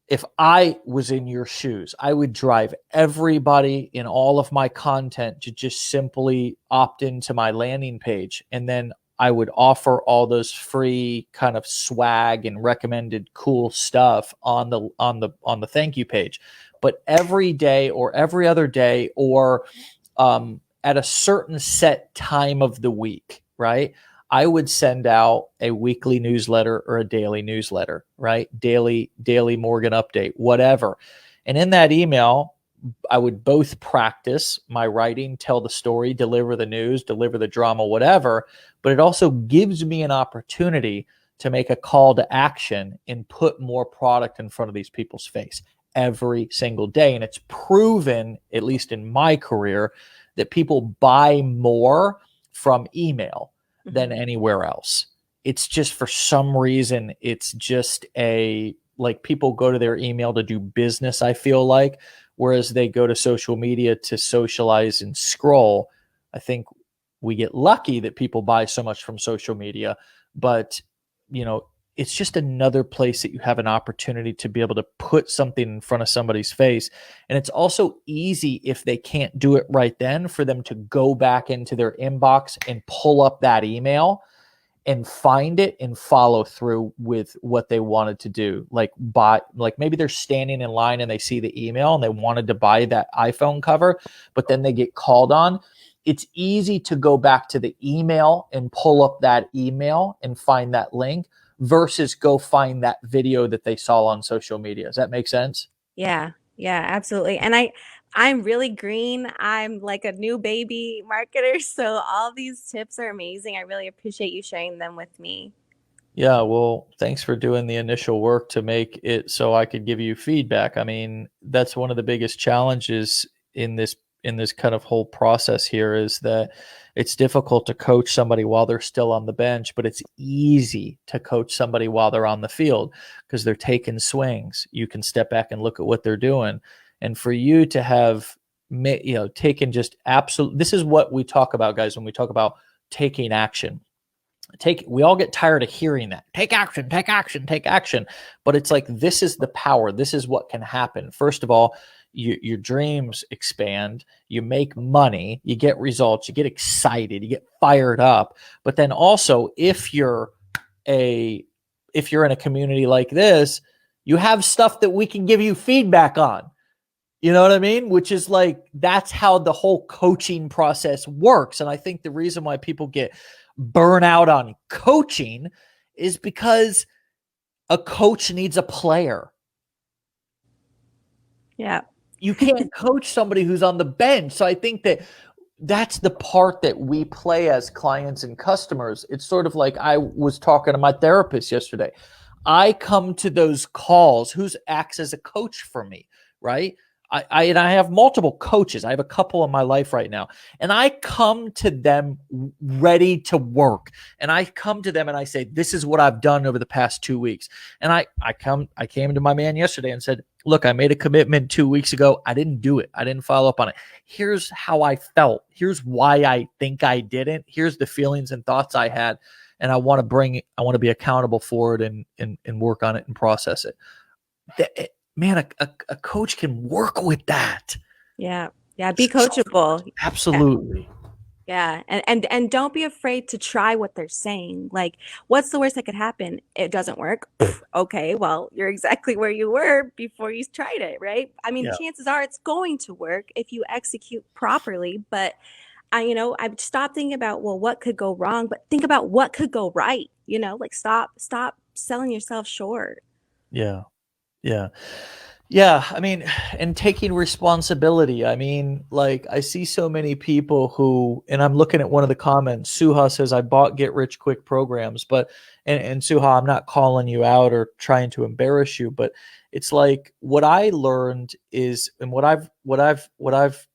Speaker 1: if I was in your shoes, I would drive everybody in all of my content to just simply opt into my landing page. And then I would offer all those free kind of swag and recommended cool stuff on the thank you page. But every day or every other day, or at a certain set time of the week, right? I would send out a weekly newsletter or a daily newsletter, right? Daily Morgan update, whatever. And in that email, I would both practice my writing, tell the story, deliver the news, deliver the drama, whatever. But it also gives me an opportunity to make a call to action and put more product in front of these people's face every single day. And it's proven, at least in my career, that people buy more from email than anywhere else. It's just, for some reason, it's just like people go to their email to do business, I feel like, whereas they go to social media to socialize and scroll. I think we get lucky that people buy so much from social media, but it's just another place that you have an opportunity to be able to put something in front of somebody's face. And it's also easy, if they can't do it right then, for them to go back into their inbox and pull up that email and find it and follow through with what they wanted to do. Like maybe they're standing in line and they see the email and they wanted to buy that iPhone cover, but then they get called on. It's easy to go back to the email and pull up that email and find that link versus go find that video that they saw on social media. Does that make sense?
Speaker 2: Yeah, yeah, absolutely. And I'm really green. I'm like a new baby marketer. So all these tips are amazing. I really appreciate you sharing them with me.
Speaker 1: Yeah, well, thanks for doing the initial work to make it so I could give you feedback. I mean, that's one of the biggest challenges in this kind of whole process here is that it's difficult to coach somebody while they're still on the bench, but it's easy to coach somebody while they're on the field because they're taking swings. You can step back and look at what they're doing. And for you to have taken just absolute, this is what we talk about, guys, when we talk about taking action. We all get tired of hearing that. Take action, take action, take action. But it's like, this is the power. This is what can happen. First of all, your dreams expand, you make money, you get results, you get excited, you get fired up. But then also, if you're in a community like this, you have stuff that we can give you feedback on. You know what I mean? Which is like, that's how the whole coaching process works. And I think the reason why people get burn out on coaching is because a coach needs a player.
Speaker 2: Yeah.
Speaker 1: You can't coach somebody who's on the bench. So I think that's the part that we play as clients and customers. It's sort of like I was talking to my therapist yesterday. I come to those calls, who acts as a coach for me, right? I have multiple coaches. I have a couple in my life right now. And I come to them ready to work. And I come to them and I say, this is what I've done over the past 2 weeks. And I came to my man yesterday and said, look, I made a commitment 2 weeks ago. I didn't do it. I didn't follow up on it. Here's how I felt. Here's why I think I didn't. Here's the feelings and thoughts I had. And I want to be accountable for it and work on it and process it. Man, a coach can work with that.
Speaker 2: Yeah. Yeah. Be coachable.
Speaker 1: Absolutely.
Speaker 2: Yeah. And don't be afraid to try what they're saying. Like, what's the worst that could happen? It doesn't work. Okay. Well, you're exactly where you were before you tried it, right? I mean, chances are it's going to work if you execute properly. But I've stopped thinking about, well, what could go wrong, but think about what could go right. Like stop selling yourself short.
Speaker 1: Yeah. Yeah. Yeah. I mean, and taking responsibility. I mean, like, I see so many people who, and I'm looking at one of the comments, Suha says, I bought get rich quick programs, but, and Suha, I'm not calling you out or trying to embarrass you, but it's like, what I learned is, and what I've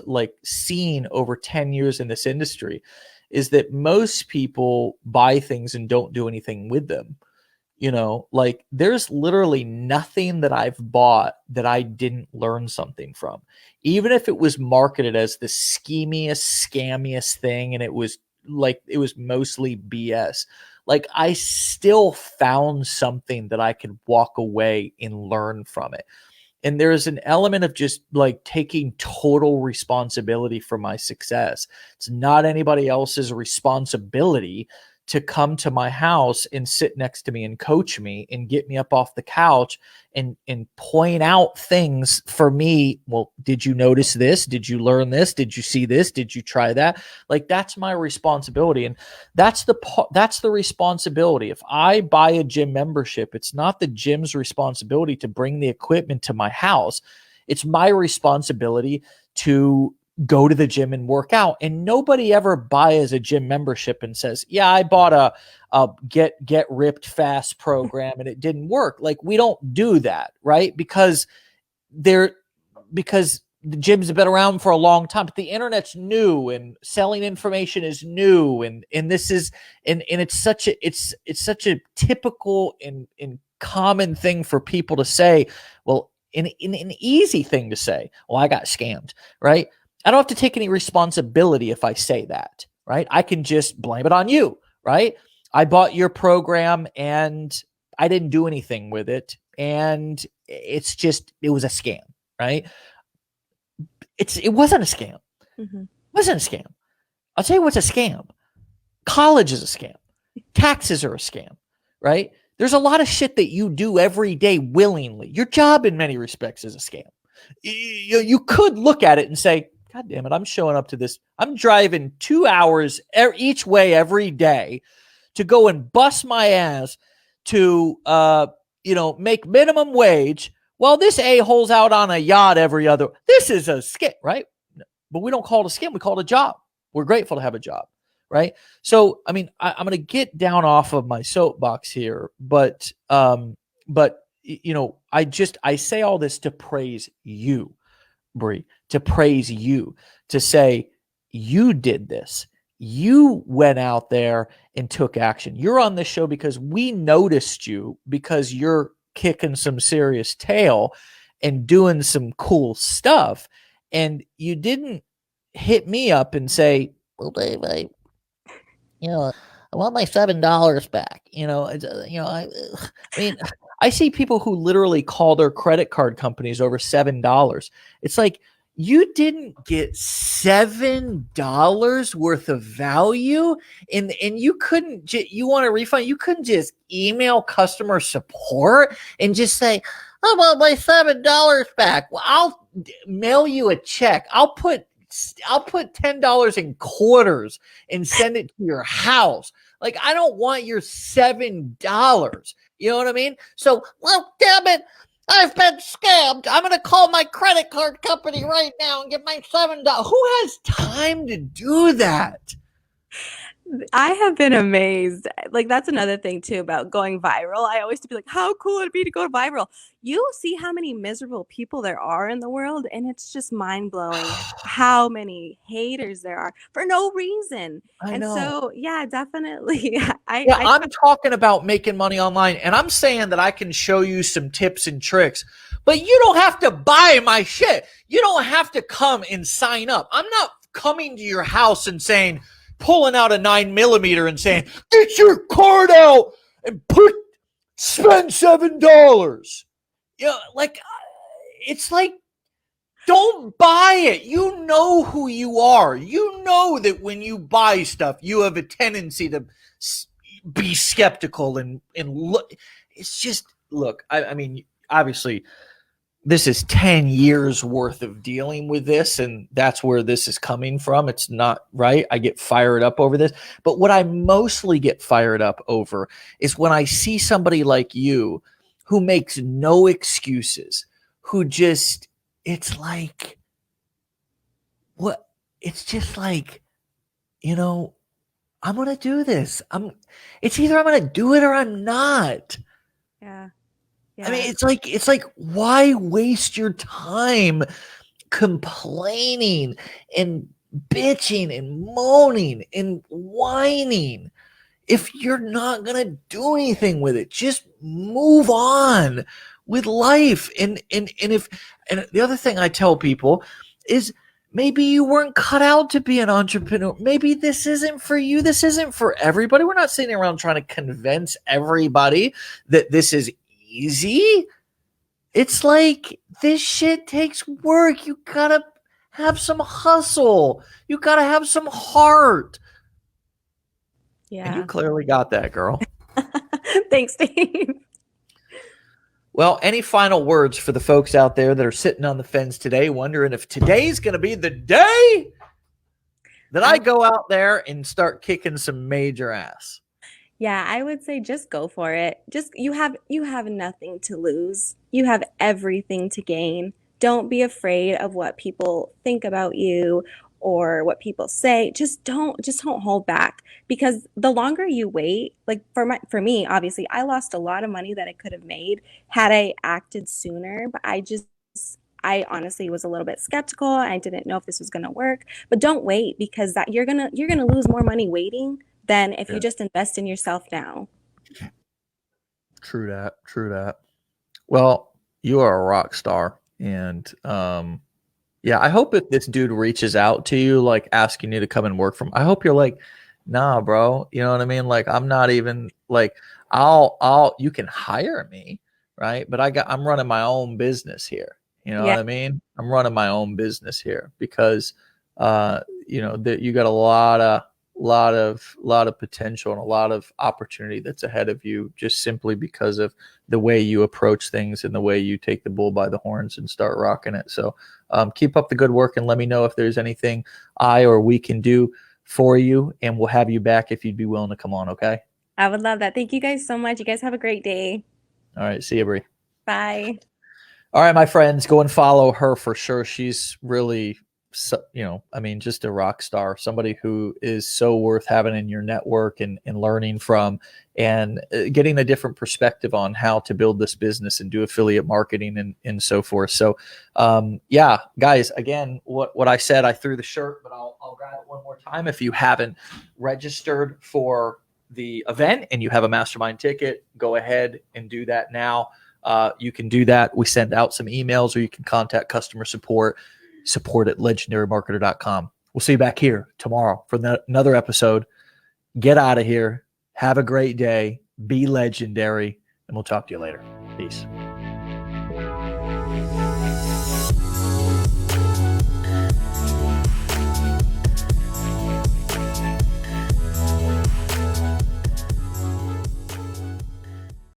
Speaker 1: like seen over 10 years in this industry is that most people buy things and don't do anything with them. Like, there's literally nothing that I've bought that I didn't learn something from, even if it was marketed as the schemiest, scammiest thing. And it was mostly BS. Like, I still found something that I could walk away and learn from it. And there's an element of just like taking total responsibility for my success. It's not anybody else's responsibility to come to my house and sit next to me and coach me and get me up off the couch and point out things for me. Well, did you notice this? Did you learn this? Did you see this? Did you try that? Like, that's my responsibility. And that's the responsibility. If I buy a gym membership, it's not the gym's responsibility to bring the equipment to my house. It's my responsibility to go to the gym and work out. And nobody ever buys a gym membership and says, yeah, I bought a get ripped fast program and it didn't work. Like, we don't do that, right? Because the gyms have been around for a long time, but the internet's new and selling information is new. And this is, and it's such a typical and common thing for people to say. Well, an easy thing to say, well, I got scammed, right? I don't have to take any responsibility if I say that, right? I can just blame it on you, right? I bought your program and I didn't do anything with it. And it was a scam, right? It wasn't a scam.
Speaker 2: Mm-hmm.
Speaker 1: It wasn't a scam. I'll tell you what's a scam. College is a scam. Taxes are a scam, right? There's a lot of shit that you do every day willingly. Your job in many respects is a scam. You could look at it and say, God damn it, I'm showing up to this. I'm driving 2 hours each way every day to go and bust my ass to, make minimum wage well, this a-hole's out on a yacht every other. This is a scam, right? But we don't call it a scam. We call it a job. We're grateful to have a job, right? So, I mean, I'm going to get down off of my soapbox here, but you know, I say all this to praise you, Bree, to praise you, to say you did this. You went out there and took action. You're on this show because we noticed you, because you're kicking some serious tail and doing some cool stuff. And you didn't hit me up and say, well, Dave, I want my $7 back. I mean, I see people who literally call their credit card companies over $7. It's like, you didn't get $7 worth of value, and you couldn't. You want a refund? You couldn't just email customer support and just say, "I want my $7 back." Well, I'll mail you a check. I'll put $10 in quarters and send it to your house. Like, I don't want your $7. You know what I mean? So, well, damn it, I've been scammed. I'm going to call my credit card company right now and get my $7. Who has time to do that?
Speaker 2: I have been amazed. Like, that's another thing too about going viral. I always be like, how cool would it be to go viral? You see how many miserable people there are in the world, and it's just mind-blowing how many haters there are for no reason.
Speaker 1: I know.
Speaker 2: So, yeah, definitely.
Speaker 1: I'm talking about making money online, and I'm saying that I can show you some tips and tricks, but you don't have to buy my shit. You don't have to come and sign up. I'm not coming to your house and saying, pulling out a 9mm and saying, get your card out and spend $7. You know, like, it's like, don't buy it. You know who you are. You know that when you buy stuff, you have a tendency to be skeptical and look. It's just, look, I mean, obviously, this is 10 years worth of dealing with this, and that's where this is coming from. It's not right. I get fired up over this. But what I mostly get fired up over is when I see somebody like you who makes no excuses, who just, it's like, what? It's just like, I'm going to do this. It's either I'm going to do it or I'm not.
Speaker 2: Yeah.
Speaker 1: I mean, it's like, why waste your time complaining and bitching and moaning and whining if you're not going to do anything with it? Just move on with life. And the other thing I tell people is, maybe you weren't cut out to be an entrepreneur. Maybe this isn't for you. This isn't for everybody. We're not sitting around trying to convince everybody that this is easy. It's like, this shit takes work. You gotta have some hustle. You gotta have some heart.
Speaker 2: Yeah.
Speaker 1: And you clearly got that, girl.
Speaker 2: Thanks, Dave.
Speaker 1: Well, any final words for the folks out there that are sitting on the fence today, wondering if today's going to be the day that I go out there and start kicking some major ass?
Speaker 2: Yeah, I would say just go for it. Just you have nothing to lose. You have everything to gain. Don't be afraid of what people think about you or what people say. Just don't hold back, because the longer you wait, like for me, obviously, I lost a lot of money that I could have made had I acted sooner, but I honestly was a little bit skeptical. I didn't know if this was going to work. But don't wait, because that you're going to lose more money waiting than if you just invest in yourself now.
Speaker 1: True that. Well, you are a rock star. And yeah, I hope if this dude reaches out to you, like asking you to come and work from, I hope you're like, nah, bro. You know what I mean? Like, I'm not even like, you can hire me, right? But I'm running my own business here. You know what I mean? I'm running my own business here because, that you got a lot of potential and a lot of opportunity that's ahead of you, just simply because of the way you approach things and the way you take the bull by the horns and start rocking it. So keep up the good work, and let me know if there's anything I or we can do for you, and we'll have you back if you'd be willing to come on. Okay.
Speaker 2: I would love that. Thank you guys so much. You guys have a great day.
Speaker 1: All right. See you, Bree.
Speaker 2: Bye.
Speaker 1: All right, my friends, go and follow her for sure. She's really, just a rock star, somebody who is so worth having in your network and learning from, and getting a different perspective on how to build this business and do affiliate marketing and so forth. So, guys, again, what I said, I threw the shirt, but I'll grab it one more time. If you haven't registered for the event and you have a mastermind ticket, go ahead and do that now. You can do that. We send out some emails, or you can contact customer support at legendarymarketer.com. We'll see you back here tomorrow for another episode. Get out of here. Have a great day. Be legendary. And we'll talk to you later. Peace.